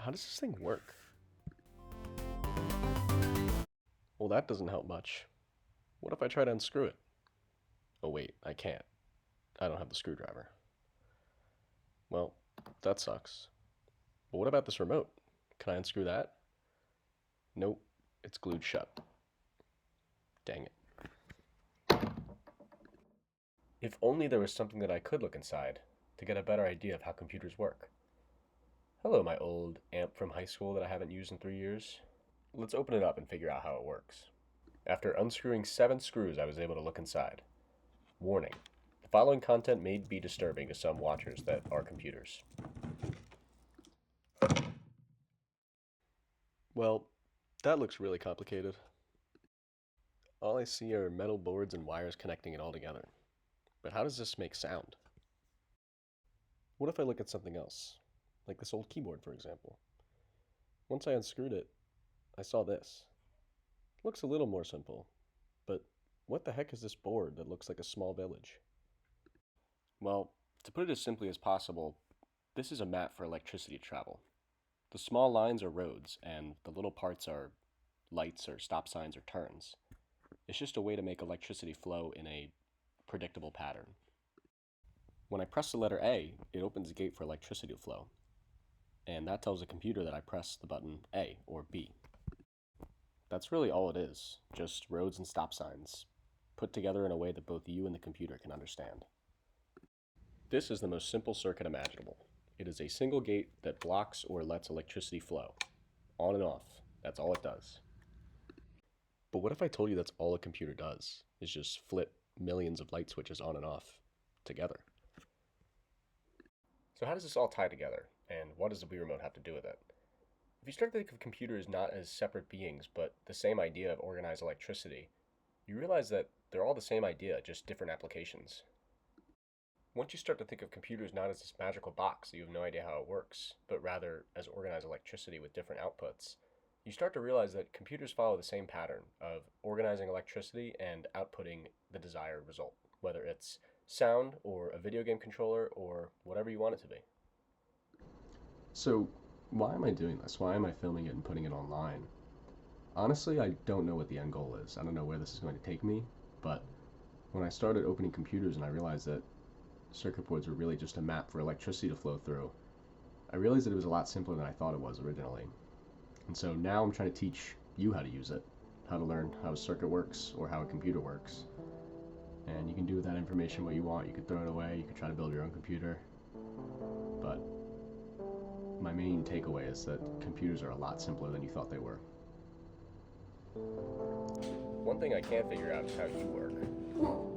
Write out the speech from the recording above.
How does this thing work? Well, that doesn't help much. What if I try to unscrew it? Oh wait, I can't. I don't have the screwdriver. Well, that sucks. But what about this remote? Can I unscrew that? Nope, it's glued shut. Dang it. If only there was something that I could look inside to get a better idea of how computers work. Hello, my old amp from high school that I haven't used in 3 years. Let's open it up and figure out how it works. After unscrewing 7 screws, I was able to look inside. Warning: the following content may be disturbing to some watchers that are computers. Well, that looks really complicated. All I see are metal boards and wires connecting it all together. But how does this make sound? What if I look at something else? Like this old keyboard, for example. Once I unscrewed it, I saw this. Looks a little more simple, but what the heck is this board that looks like a small village? Well, to put it as simply as possible, this is a map for electricity travel. The small lines are roads, and the little parts are lights or stop signs or turns. It's just a way to make electricity flow in a predictable pattern. When I press the letter A, it opens a gate for electricity to flow, and that tells the computer that I press the button A or B. That's really all it is, just roads and stop signs, put together in a way that both you and the computer can understand. This is the most simple circuit imaginable. It is a single gate that blocks or lets electricity flow. On and off, that's all it does. But what if I told you that's all a computer does, is just flip millions of light switches on and off together? So how does this all tie together, and what does the Wii Remote have to do with it? If you start to think of computers not as separate beings, but the same idea of organized electricity, you realize that they're all the same idea, just different applications. Once you start to think of computers not as this magical box that you have no idea how it works, but rather as organized electricity with different outputs, you start to realize that computers follow the same pattern of organizing electricity and outputting the desired result, whether it's sound or a video game controller or whatever you want it to be. So, why am I doing this? Why am I filming it and putting it online? Honestly, I don't know what the end goal is. I don't know where this is going to take me, but when I started opening computers and I realized that circuit boards were really just a map for electricity to flow through, I realized that it was a lot simpler than I thought it was originally. And so now I'm trying to teach you how to use it, how to learn how a circuit works or how a computer works. And you can do with that information what you want. You could throw it away, you could try to build your own computer. But my main takeaway is that computers are a lot simpler than you thought they were. One thing I can't figure out is how you work.